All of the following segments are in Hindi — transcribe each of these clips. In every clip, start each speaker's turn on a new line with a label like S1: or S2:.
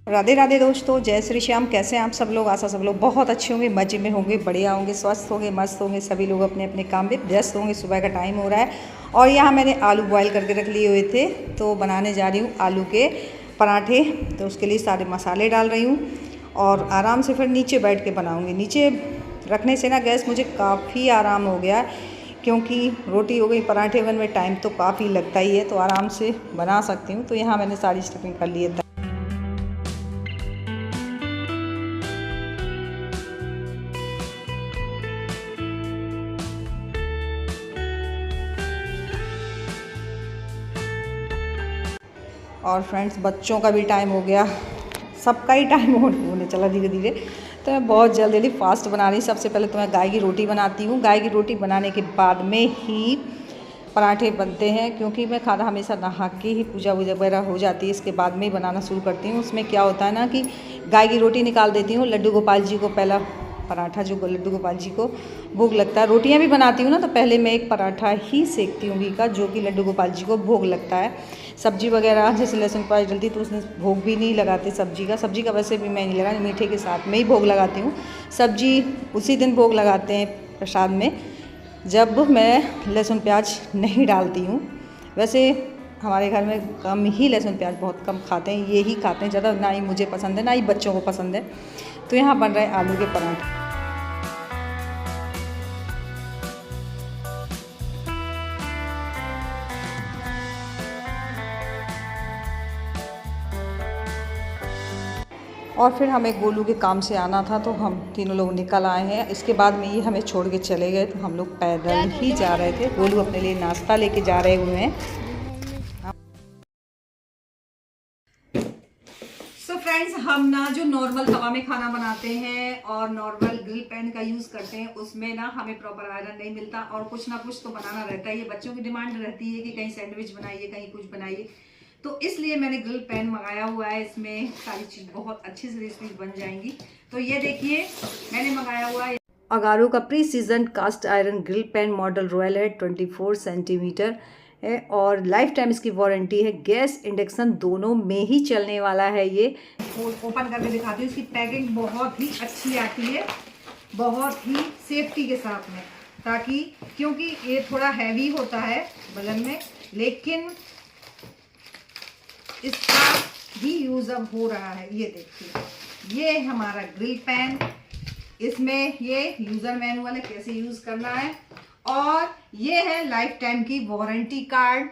S1: राधे राधे दोस्तों, जय श्री श्याम। कैसे हैं आप सब लोग? आशा सब लोग बहुत अच्छे होंगे, मजे में होंगे, बढ़िया होंगे, स्वस्थ होंगे, मस्त होंगे। सभी लोग अपने अपने काम में व्यस्त होंगे। सुबह का टाइम हो रहा है और यहाँ मैंने आलू बॉयल करके रख लिए हुए थे, तो बनाने जा रही हूँ आलू के पराठे। तो उसके लिए सारे मसाले डाल रही हूँ और आराम से फिर नीचे बैठ के बनाऊँगी। नीचे रखने से ना गैस मुझे काफ़ी आराम हो गया, क्योंकि रोटी हो गई, पराठे बनने में टाइम तो काफ़ी लगता ही है, तो आराम से बना सकती हूँ। तो यहाँ मैंने सारी स्टफिंग कर ली है। और फ्रेंड्स, बच्चों का भी टाइम हो गया, सबका ही टाइम होने चला धीरे धीरे। तो मैं बहुत जल्दी जल्दी फास्ट बना रही। सबसे पहले तो मैं गाय की रोटी बनाती हूँ। गाय की रोटी बनाने के बाद में ही पराठे बनते हैं, क्योंकि मैं खाना हमेशा नहा के ही पूजा वूजा वगैरह हो जाती है, इसके बाद में ही बनाना शुरू करती हूँ। उसमें क्या होता है ना कि गाय की रोटी निकाल देती हूँ। लड्डू गोपाल जी को पहला पराठा, जो लड्डू गोपाल जी को भोग लगता है, रोटियां भी बनाती हूँ ना, तो पहले मैं एक पराठा ही सेकती हूँ घी का, जो कि लड्डू गोपाल जी को भोग लगता है। सब्जी वगैरह जैसे लहसुन प्याज डलती तो उसमें भोग भी नहीं लगाते सब्जी का वैसे भी मैं नहीं लगा, मीठे के साथ में ही भोग लगाती हूँ। सब्जी उसी दिन भोग लगाते हैं प्रसाद में, जब मैं लहसुन प्याज नहीं डालती हूँ। वैसे हमारे घर में कम ही लहसुन प्याज बहुत कम खाते हैं, ये ही खाते हैं ज़्यादा। ना ही मुझे पसंद है, ना ही बच्चों को पसंद है। तो यहाँ बन रहे आलू के पराठे। और फिर हमें गोलू के काम से आना था, तो हम तीनों लोग निकल आए हैं। इसके बाद में ये हमें छोड़ के चले गए, तो हम लोग पैदल ही जा रहे थे। गोलू अपने लिए नाश्ता लेके जा रहे हुए हैं। सो फ्रेंड्स, हम ना जो नॉर्मल तवा में खाना बनाते हैं और नॉर्मल ग्रिल पैन का यूज़ करते हैं, उसमें ना हमें प्रॉपर आयरन नहीं मिलता, और कुछ ना कुछ तो बनाना रहता है। ये बच्चों की डिमांड रहती है कि कहीं सैंडविच बनाइए, कहीं कुछ बनाइए, तो इसलिए मैंने ग्रिल पैन मंगाया हुआ है। इसमें सारी चीज़ बहुत अच्छी से रेसिपी बन जाएंगी। तो ये देखिए, मैंने मंगाया हुआ है अगारो का pre season cast iron grill pan. Model royal है, 24 सेंटीमीटर है और लाइफ टाइम इसकी वारंटी है। गैस इंडक्शन दोनों में ही चलने वाला है। ये ओपन करके दिखाती हूँ। इसकी पैकिंग बहुत ही अच्छी आती है, बहुत ही सेफ्टी के साथ में, ताकि क्योंकि ये थोड़ा हैवी होता है वजन में, लेकिन इसका भी यूज अब हो रहा है। ये देखिए, ये हमारा ग्रिल पैन, इसमें ये यूजर मैनुअल है कैसे यूज करना है, और ये है लाइफ टाइम की वारंटी कार्ड।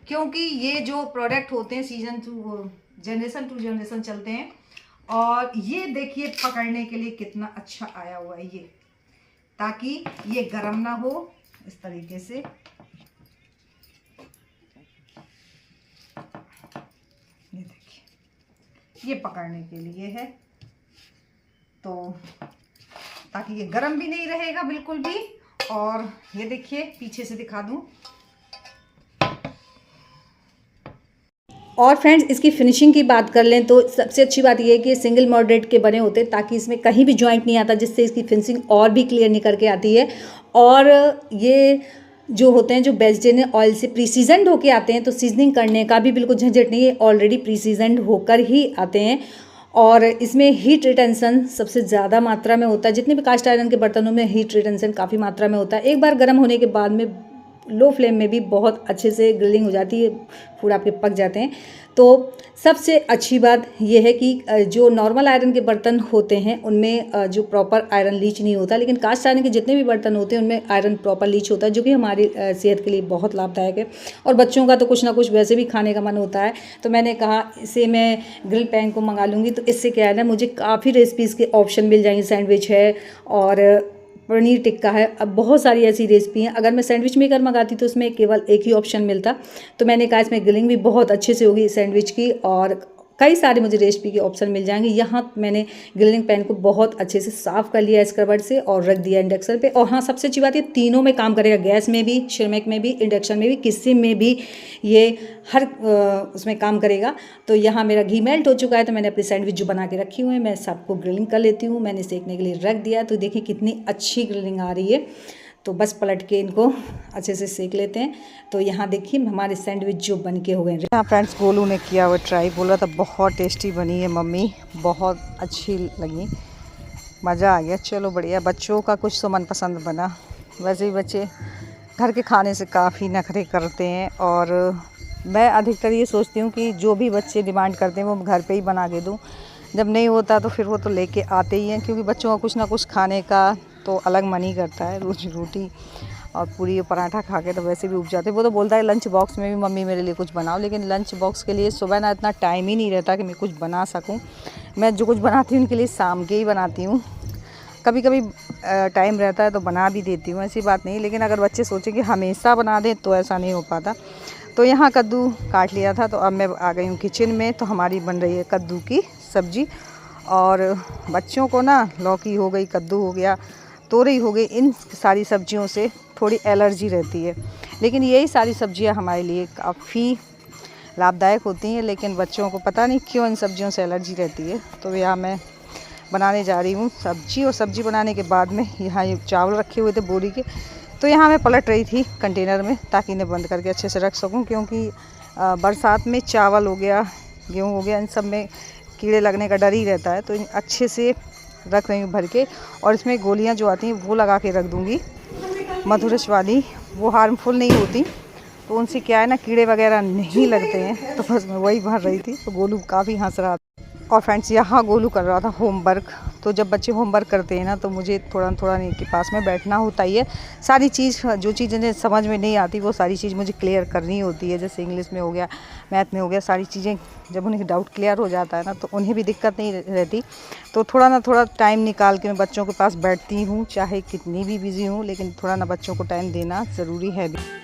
S1: क्योंकि ये जो प्रोडक्ट होते हैं सीजन टू जनरेशन चलते हैं। और ये देखिए पकड़ने के लिए कितना अच्छा आया हुआ है ये, ताकि ये गर्म ना हो। इस तरीके से ये देखिए, ये पकड़ने के लिए है, तो ताकि ये गर्म भी नहीं रहेगा बिल्कुल भी। और ये देखिए, पीछे से दिखा दूं। और फ्रेंड्स, इसकी फिनिशिंग की बात कर लें तो सबसे अच्छी बात यह है कि ये सिंगल मॉडरेट के बने होते हैं, ताकि इसमें कहीं भी जॉइंट नहीं आता, जिससे इसकी फिनिशिंग और भी क्लियर निकल के आती है। और ये जो होते हैं, जो वेजिटेबल ऑयल से प्रीसीजनड होके आते हैं, तो सीजनिंग करने का भी बिल्कुल झंझट नहीं है, ऑलरेडी प्रीसीजनड होकर ही आते हैं। और इसमें हीट रिटेंशन सबसे ज़्यादा मात्रा में होता है। जितने भी कास्ट आयरन के बर्तनों में हीट रिटेंशन काफ़ी मात्रा में होता है। एक बार गर्म होने के बाद में लो फ्लेम में भी बहुत अच्छे से ग्रिलिंग हो जाती है, फूड आपके पक जाते हैं। तो सबसे अच्छी बात यह है कि जो नॉर्मल आयरन के बर्तन होते हैं उनमें जो प्रॉपर आयरन लीच नहीं होता, लेकिन कास्ट आयरन के जितने भी बर्तन होते हैं उनमें आयरन प्रॉपर लीच होता है, जो कि हमारी सेहत के लिए बहुत लाभदायक है। और बच्चों का तो कुछ ना कुछ वैसे भी खाने का मन होता है, तो मैंने कहा इसे मैं ग्रिल पैन को मंगा लूँगी। तो इससे क्या है ना, मुझे काफ़ी रेसिपीज़ के ऑप्शन मिल जाएंगे। सैंडविच है और पनीर टिक्का है, अब बहुत सारी ऐसी रेसिपी हैं। अगर मैं सैंडविच मेकर मंगाती तो उसमें केवल एक ही ऑप्शन मिलता, तो मैंने कहा इसमें ग्रिलिंग भी बहुत अच्छे से होगी सैंडविच की, और कई सारे मुझे रेसिपी के ऑप्शन मिल जाएंगे। यहाँ मैंने ग्रिलिंग पैन को बहुत अच्छे से साफ़ कर लिया स्क्रबर से और रख दिया इंडक्शन पे। और हाँ, सबसे अच्छी बात, ये तीनों में काम करेगा, गैस में भी, श्रमिक में भी, इंडक्शन में भी, किसी में भी ये हर उसमें काम करेगा। तो यहाँ मेरा घी मेल्ट हो चुका है, तो मैंने अपनी सैंडविच जो बना के रखी हुई है, मैं सबको ग्रिलिंग कर लेती हूँ। मैंने सेकने के लिए रख दिया, तो देखिए कितनी अच्छी ग्रिलिंग आ रही है। तो बस पलट के इनको अच्छे से सेक लेते हैं। तो यहाँ देखिए हमारे सैंडविच जो बन के हो गए।
S2: हाँ फ्रेंड्स, गोलू ने किया हुआ ट्राई, बोला था बहुत टेस्टी बनी है मम्मी, बहुत अच्छी लगी, मज़ा आ गया। चलो बढ़िया, बच्चों का कुछ तो मनपसंद बना। वैसे भी बच्चे घर के खाने से काफ़ी नखरे करते हैं, और मैं अधिकतर ये सोचती हूँ कि जो भी बच्चे डिमांड करते हैं वो घर पे ही बना के दूँ। जब नहीं होता तो फिर वो तो लेके आते ही हैं, क्योंकि बच्चों का कुछ ना कुछ खाने का तो अलग मन ही करता है। रोज़ रोटी और पूरी पराठा खा के तो वैसे भी उब जाते हैं। वो तो बोलता है लंच बॉक्स में भी मम्मी मेरे लिए कुछ बनाओ, लेकिन लंच बॉक्स के लिए सुबह ना इतना टाइम ही नहीं रहता कि मैं कुछ बना सकूं। मैं जो कुछ बनाती हूँ उनके लिए शाम के ही बनाती हूँ। कभी कभी टाइम रहता है तो बना भी देती हूँ, ऐसी बात नहीं, लेकिन अगर बच्चे सोचें कि हमेशा बना दें तो ऐसा नहीं हो पाता। तो यहाँ कद्दू काट लिया था, तो अब मैं आ गई हूँ किचन में। तो हमारी बन रही है कद्दू की सब्ज़ी, और बच्चों को ना लौकी हो गई, कद्दू हो गया, तोरई हो गई, इन सारी सब्जियों से थोड़ी एलर्जी रहती है। लेकिन यही सारी सब्जियां हमारे लिए काफ़ी लाभदायक होती हैं, लेकिन बच्चों को पता नहीं क्यों इन सब्जियों से एलर्जी रहती है। तो यहाँ मैं बनाने जा रही हूँ सब्जी, और सब्जी बनाने के बाद में यहाँ ये चावल रखे हुए थे बोरी के, तो यहाँ मैं पलट रही थी कंटेनर में, ताकि इन्हें बंद करके अच्छे से रख सकूँ। क्योंकि बरसात में चावल हो गया, गेहूँ हो गया, इन सब में कीड़े लगने का डर ही रहता है। तो अच्छे से रख रही हूँ भर के, और इसमें गोलियाँ जो आती हैं वो लगा के रख दूँगी, मधुरस वाली, वो हार्मफुल नहीं होती, तो उनसे क्या है ना, कीड़े वगैरह नहीं लगते हैं। तो बस मैं वही भर रही थी। तो गोलू काफ़ी हंस रहा था। और फ्रेंड्स, यहाँ गोलू कर रहा था होमवर्क। तो जब बच्चे होमवर्क करते हैं ना, तो मुझे थोड़ा थोड़ा इनके पास में बैठना होता ही है। सारी चीज़, जो चीज़ इन्हें समझ में नहीं आती वो सारी चीज़ मुझे क्लियर करनी होती है। जैसे इंग्लिश में हो गया, मैथ में हो गया, सारी चीज़ें जब उन्हें डाउट क्लियर हो जाता है ना, तो उन्हें भी दिक्कत नहीं रहती। तो थोड़ा ना थोड़ा टाइम निकाल के मैं बच्चों के पास बैठती हूँ, चाहे कितनी भी बिज़ी हूँ, लेकिन थोड़ा ना बच्चों को टाइम देना ज़रूरी है भी।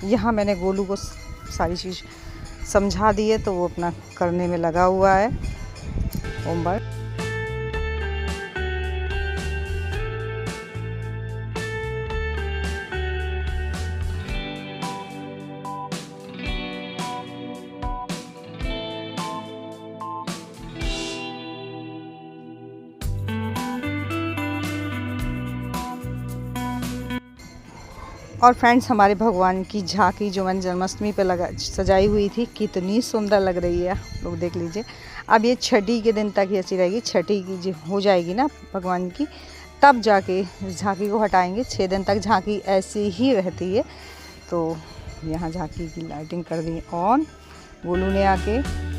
S2: यहाँ मैंने गोलू को सारी चीज़ समझा दी है, तो वो अपना करने में लगा हुआ है होमवर्क। और फ्रेंड्स, हमारे भगवान की झांकी जो मैंने जन्माष्टमी पे सजाई हुई थी, कितनी सुंदर लग रही है, आप लोग देख लीजिए। अब ये छठी के दिन तक ही ऐसी रहेगी, छठी की जो हो जाएगी ना भगवान की, तब जाके झांकी को हटाएंगे। 6 दिन तक झांकी ऐसी ही रहती है। तो यहाँ झांकी की लाइटिंग कर दी ऑन गोलू ने आके।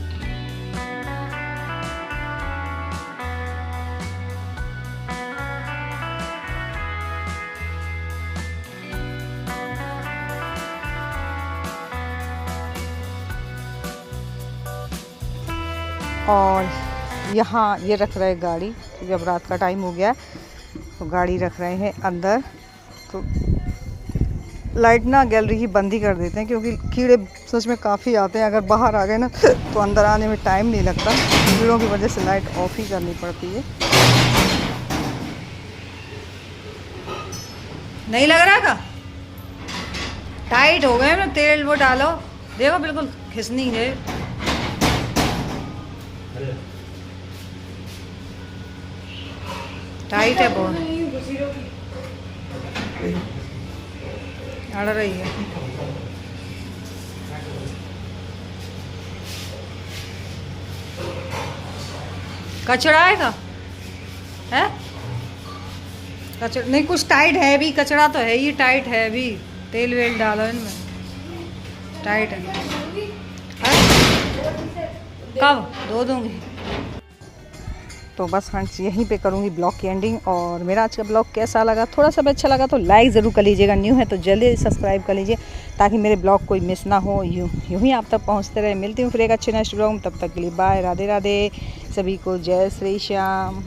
S2: और यहाँ ये रख रहे हैं गाड़ी, जब रात का टाइम हो गया तो गाड़ी रख रहे हैं अंदर। तो लाइट ना गैलरी की बंद ही कर देते हैं, क्योंकि कीड़े सच में काफ़ी आते हैं। अगर बाहर आ गए ना तो अंदर आने में टाइम नहीं लगता, कीड़ों की वजह से लाइट ऑफ ही करनी पड़ती है।
S1: नहीं लग रहा का टाइट हो गए ना, तेल वो डालो, देखो बिल्कुल खिसनी है। टाइट है बहुत, अड़ रही है। कचड़ा आएगा है, कचड़ा नहीं, कुछ टाइट है भी, कचड़ा तो है ही, टाइट है भी। तेल वेल डालो इनमें, टाइट है। कब धो दूँगी।
S2: तो बस फ्रेंड्स, यहीं पे करूँगी ब्लॉग की एंडिंग। और मेरा आज का ब्लॉग कैसा लगा, थोड़ा सा भी अच्छा लगा तो लाइक ज़रूर कर लीजिएगा, न्यू है तो जल्दी सब्सक्राइब कर लीजिए, ताकि मेरे ब्लॉग कोई मिस ना हो, यूँ ही आप तक पहुँचते रहे। मिलती हूँ फिर एक अच्छे नेक्स्ट ब्लॉग में, तब तक के लिए बाय, राधे राधे सभी को, जय श्री श्याम।